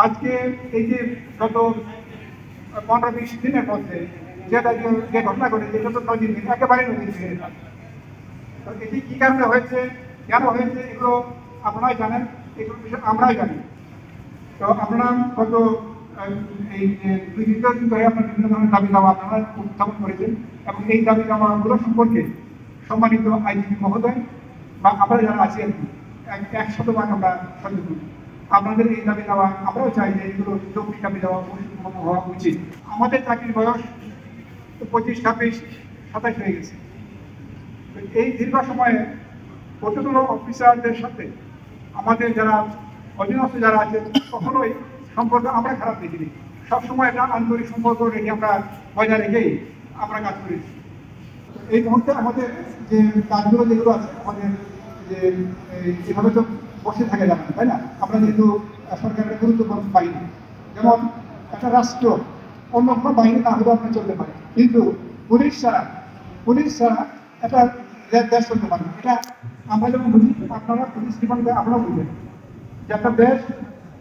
আজকে এই যে গত 15-20 দিনের মধ্যে যে ঘটনা ঘটেছে এটা তো নজির একেবারে নজির ফিরে যেতাম। তো এটি কি কারণে হয়েছে, কেন হয়েছে, এগুলো আপনারাই জানেন, এগুলো বিষয় আমরাই জানি। তো আপনারা গত এই 2-3 দিন ধরে আপনার বিভিন্ন ধরনের দাবি দাওয়া আপনারা উত্থাপন করেছেন এবং এই দাবি দাওয়াগুলো সম্পর্কে সম্মানিত আইজিপি মহোদয় বা আমরা যারা আছি আর কি 100% আমরা সচেতন। আপনাদের এই দাবি দেওয়া আমরাও চাই যে এগুলো যৌক্তিক দাবি দেওয়া হওয়া উচিত। আমাদের চাকরির বয়স 25, 26, 27 হয়ে গেছে। এই দীর্ঘ সময়ে কতগুলো অফিসারদের সাথে আমাদের যারা অধীনস্থ যারা আছে কখনোই সম্পর্ক আমরা খারাপ দেখিনি। সবসময় একটা আন্তরিক সম্পর্ক রেখে আমরা বজায় রেখেই আমরা কাজ করেছি। এই মুহূর্তে আমাদের যে কাজগুলো যেগুলো আছে আমাদের যে এভাবে তো বসে থাকে যাবে না, তাই না? আমরা যেহেতু সরকারের গুরুত্বপূর্ণ বাহিনী, যেমন একটা রাষ্ট্র অন্য কোনো বাহিনী না হলেও আপনি চলতে পারে, কিন্তু পুলিশ ছাড়া একটা দেশ চলতে পারে না। এটা আমরা যখন বুঝি, আপনারা পুলিশ ডিপার্টমেন্টে আপনারা বুঝবেন যে একটা দেশ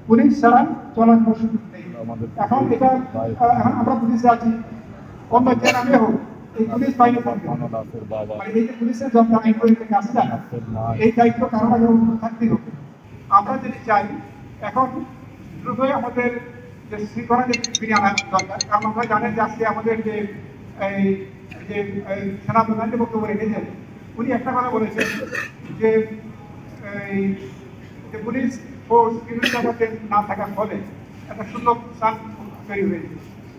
পুলিশ ছাড়া চলার কোনো সুযোগ নেই। এখন আমরা পুলিশে আছি, অন্য যে নামে হোক এই পুলিশ বাহিনী এই যে পুলিশের জব আইন করে কাছে যায় এই দায়িত্ব কারণ থাকতেই হবে। আমরা যদি চাই এখন দ্রুতই আমাদের যে শৃঙ্খলা যে ফিরিয়ে আনার দরকার, কারণ আমরা জানেন যে আজকে আমাদের যে সেনাপ্রধান যে বক্তব্য রেখেছেন উনি একটা কথা বলেছেন যে পুলিশ ফোর্স বিভিন্ন জায়গাতে না থাকার ফলে একটা সুন্দর স্থান তৈরি হয়েছে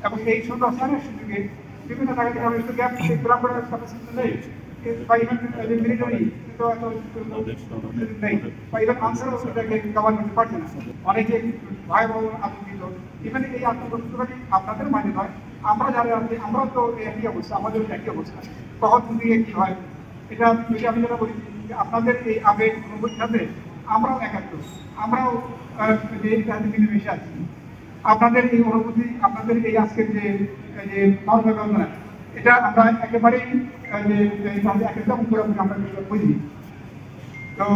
এবং এই সুন্দর স্থানের সুযোগে বিভিন্ন জায়গা থেকে আমরা একটু গ্যাপ গ্রাম করার ক্যাপাসিটি নেই বা ইভেন মিলিটারি তো এত নেই বা ইভেন আনসারও সেটাকে কভার করতে পারছে না। অনেকে ভয়াবহ আতঙ্কিত। ইভেন এই আতঙ্কটি আপনাদের মানে নয়, আমরা যারা আছি আমরাও তো একই অবস্থা, আমাদের একই অবস্থা। তখন দিয়ে কি হয় এটা আমি যেটা বলি যে আপনাদের এই আবেগ অনুভূতির সাথে আমরাও একাত্ম, আমরাও মিলেমিশে আছি। আপনাদের এই অনুভূতি, আপনাদের এই আজকের যে মর্মবেদনা এটা আমরা একেবারেই একদম পুরোপুরি আমরা বুঝি। তো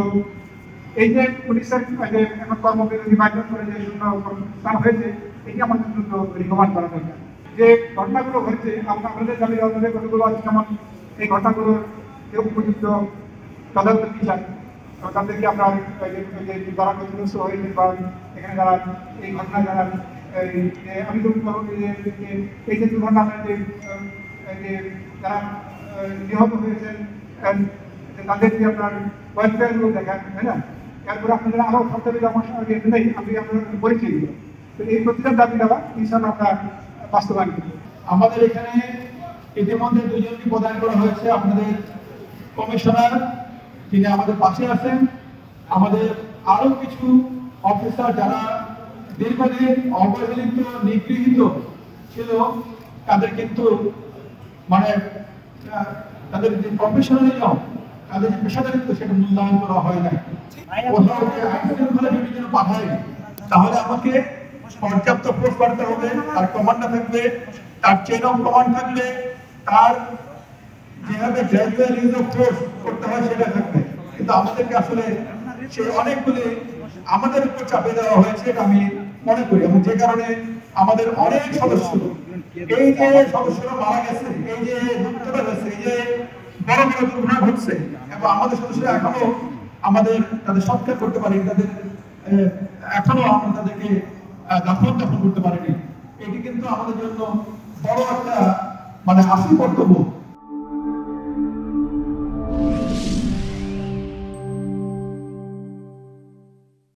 এই যে পুলিশের যে এখন কর্মবিরতি বাধ্যক করে যে শূন্য হয়েছে এটি আমাদের দ্রুত রিকভার করা দরকার। যে ঘটনাগুলো ঘটেছে আপনাদের দাবি আমাদের কতগুলো আছে, যেমন এই ঘটনাগুলোর যে উপযুক্ত তদন্ত বিচার তাদেরকে আমরা যারা ক্ষতিগ্রস্ত হয়েছে বা এখানে যারা এই ঘটনায় যারা আমি তো এই যে দুর্ঘটনা যে যারা নিহত হয়েছেন তাদেরকে আপনার ওয়েলফেয়ারগুলো দেখান, তাই না? এরপরে আপনাদের আরও সরকারি নেই আমি আপনার বলেছি এগুলো। তো এই প্রতিটা দাবি দেওয়া ইনশাল্লাহ আমরা বাস্তবায়ন করব। আমাদের এখানে ইতিমধ্যে দুজনকে প্রদান করা হয়েছে। আপনাদের কমিশনার তিনি আমাদের পাশে আছেন, আমাদের আরো কিছু অফিসার যারা দীর্ঘদিন অবহেলিত নিগৃহীত ছিল তাদের কিন্তু মানে তাদের যে প্রফেশনালিজম, তাদের যে পেশাদারিত্ব সেটা মূল্যায়ন করা হয় না। কোথাও যে আইন শৃঙ্খলা বিধির পাঠায় তাহলে আমাকে পর্যাপ্ত ফোর্স বাড়াতে হবে, তার কমান্ডার থাকবে, তার চেইন অফ কমান্ড থাকবে, তার যেভাবে গ্র্যাজুয়াল ইউজ অফ ফোর্স করতে হয় সেটা থাকবে। কিন্তু আমাদেরকে আসলে সেই অনেকগুলি আমাদের উপর চাপে দেওয়া হয়েছে এটা আমি মনে করি, এবং যে কারণে আমাদের অনেক সদস্য এই যে সদস্যরা মারা গেছে, এই যে দুর্ঘটনা হয়েছে, এই যে বড় বড় দুর্ঘটনা ঘটছে এবং আমাদের সদস্যরা এখনো আমাদের তাদের সৎকার করতে পারি, তাদের এখনো আমরা তাদেরকে দাফন করতে পারিনি। এটি কিন্তু আমাদের জন্য বড় একটা মানে আশি কর্তব্য।